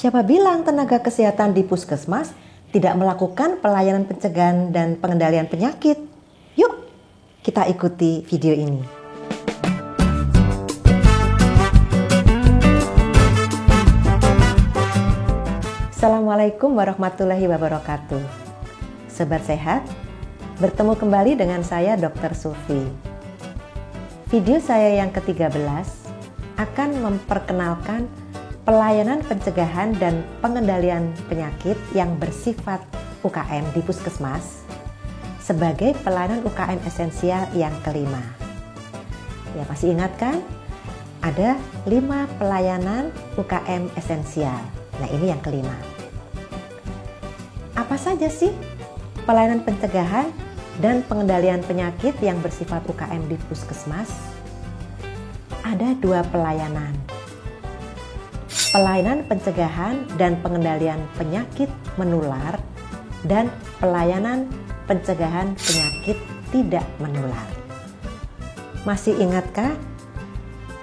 Siapa bilang tenaga kesehatan di puskesmas tidak melakukan pelayanan pencegahan dan pengendalian penyakit? Yuk, kita ikuti video ini. Assalamualaikum warahmatullahi wabarakatuh. Sobat sehat, bertemu kembali dengan saya Dr. Sufi. Video saya yang ke-13 akan memperkenalkan pelayanan pencegahan dan pengendalian penyakit yang bersifat UKM di puskesmas sebagai pelayanan UKM esensial yang kelima. Ya, masih ingat kan? Ada 5 pelayanan UKM esensial. Nah, ini yang kelima. Apa saja sih pelayanan pencegahan dan pengendalian penyakit yang bersifat UKM di puskesmas? Ada 2 pelayanan. Pelayanan pencegahan dan pengendalian penyakit menular dan pelayanan pencegahan penyakit tidak menular. Masih ingatkah?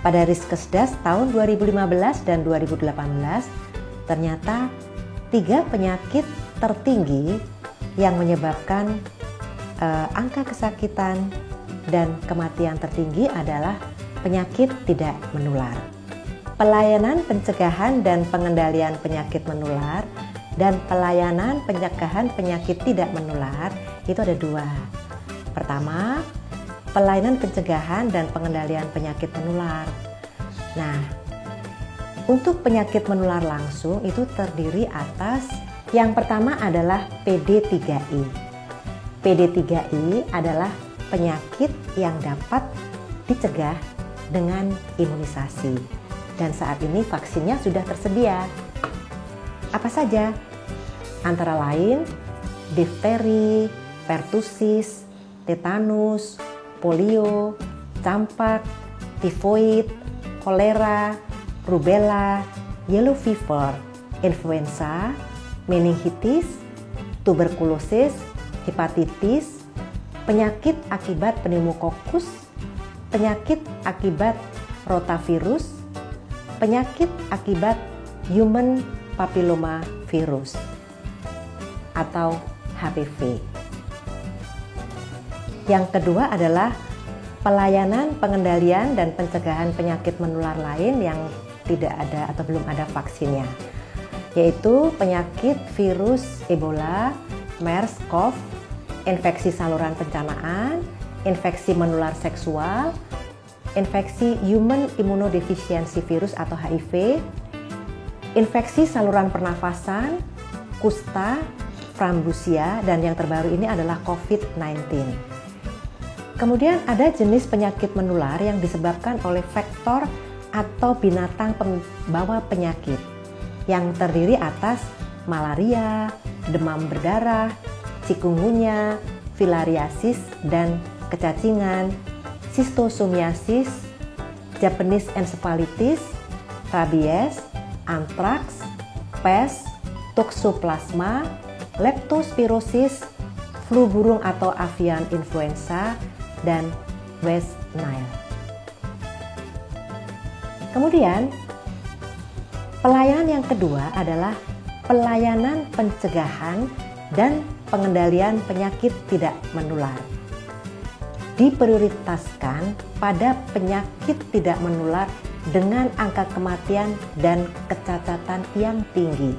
Pada Riskesdas tahun 2015 dan 2018 ternyata 3 penyakit tertinggi yang menyebabkan angka kesakitan dan kematian tertinggi adalah penyakit tidak menular. Pelayanan pencegahan dan pengendalian penyakit menular dan pelayanan pencegahan penyakit tidak menular itu ada 2. Pertama, pelayanan pencegahan dan pengendalian penyakit menular. Nah, untuk penyakit menular langsung itu terdiri atas yang pertama adalah PD3I. PD3I adalah penyakit yang dapat dicegah dengan imunisasi. Dan saat ini vaksinnya sudah tersedia. Apa saja? Antara lain difteri, pertusis, tetanus, polio, campak, tifoid, kolera, rubella, yellow fever, influenza, meningitis, tuberkulosis, hepatitis, penyakit akibat pneumokokus, penyakit akibat rotavirus, penyakit akibat human papilloma virus atau HPV. Yang kedua adalah pelayanan pengendalian dan pencegahan penyakit menular lain yang tidak ada atau belum ada vaksinnya, yaitu penyakit virus Ebola, MERS-CoV, infeksi saluran pencernaan, infeksi menular seksual, infeksi human immunodeficiency virus atau HIV, infeksi saluran pernafasan, kusta, frambusia, dan yang terbaru ini adalah COVID-19. Kemudian ada jenis penyakit menular yang disebabkan oleh vektor atau binatang pembawa penyakit yang terdiri atas malaria, demam berdarah, chikungunya, filariasis, dan kecacingan, Schistosomiasis, Japanese encephalitis, rabies, antraks, pes, toxoplasma, leptospirosis, flu burung atau avian influenza, dan West Nile. Kemudian, pelayanan yang kedua adalah pelayanan pencegahan dan pengendalian penyakit tidak menular. Diprioritaskan pada penyakit tidak menular dengan angka kematian dan kecacatan yang tinggi.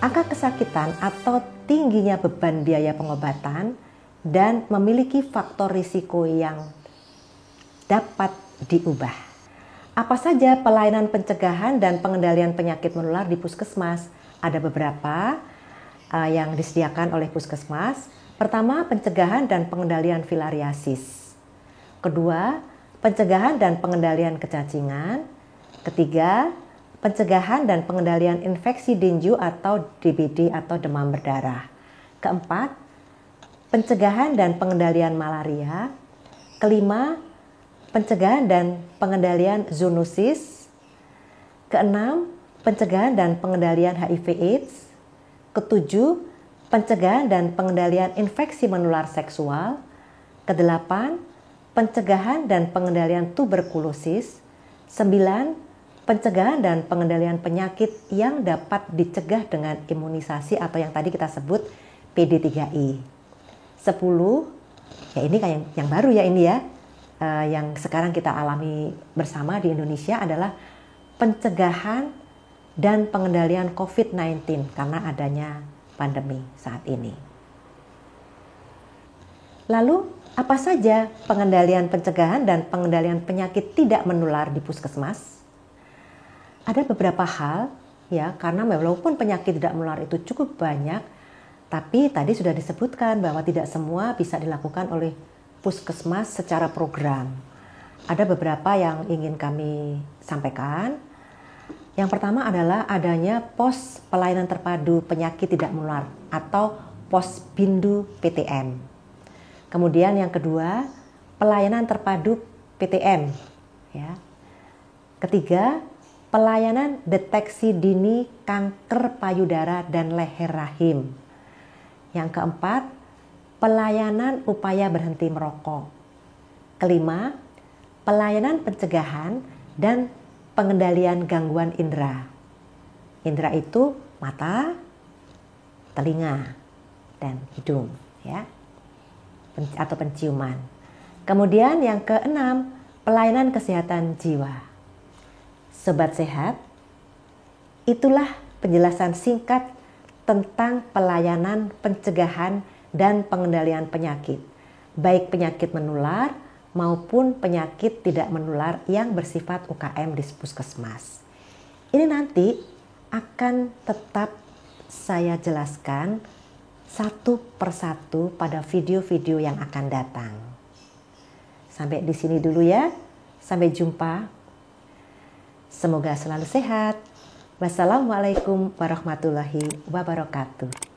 Angka kesakitan atau tingginya beban biaya pengobatan dan memiliki faktor risiko yang dapat diubah. Apa saja pelayanan pencegahan dan pengendalian penyakit menular di puskesmas? Ada beberapa yang disediakan oleh puskesmas. Pertama, pencegahan dan pengendalian filariasis. Kedua, pencegahan dan pengendalian kecacingan. Ketiga, pencegahan dan pengendalian infeksi dengue atau DBD atau demam berdarah. Keempat, pencegahan dan pengendalian malaria. Kelima, pencegahan dan pengendalian zoonosis. Keenam, pencegahan dan pengendalian HIV/AIDS. Ketujuh, pencegahan dan pengendalian infeksi menular seksual. Kedelapan, pencegahan dan pengendalian tuberkulosis. 9. pencegahan dan pengendalian penyakit yang dapat dicegah dengan imunisasi atau yang tadi kita sebut PD3I. 10, ya ini kayak yang baru ya ini ya, yang sekarang kita alami bersama di Indonesia adalah pencegahan dan pengendalian COVID-19 karena adanya pandemi saat ini. Lalu, apa saja pengendalian pencegahan dan pengendalian penyakit tidak menular di puskesmas? Ada beberapa hal ya, karena walaupun penyakit tidak menular itu cukup banyak, tapi tadi sudah disebutkan bahwa tidak semua bisa dilakukan oleh puskesmas secara program. Ada beberapa yang ingin kami sampaikan. Yang pertama adalah adanya pos pelayanan terpadu penyakit tidak menular atau Posbindu PTM. Kemudian yang kedua, pelayanan terpadu PTM. Ya. Ketiga, pelayanan deteksi dini kanker payudara dan leher rahim. Yang keempat, pelayanan upaya berhenti merokok. Kelima, pelayanan pencegahan dan pengendalian gangguan indera. Indera itu mata, telinga, dan hidung, ya, atau penciuman. Kemudian yang keenam, pelayanan kesehatan jiwa. Sobat sehat, itulah penjelasan singkat tentang pelayanan pencegahan dan pengendalian penyakit, baik penyakit menular maupun penyakit tidak menular yang bersifat UKM di puskesmas. Ini nanti akan tetap saya jelaskan satu persatu pada video-video yang akan datang. Sampai di sini dulu ya. Sampai jumpa. Semoga selalu sehat. Wassalamualaikum warahmatullahi wabarakatuh.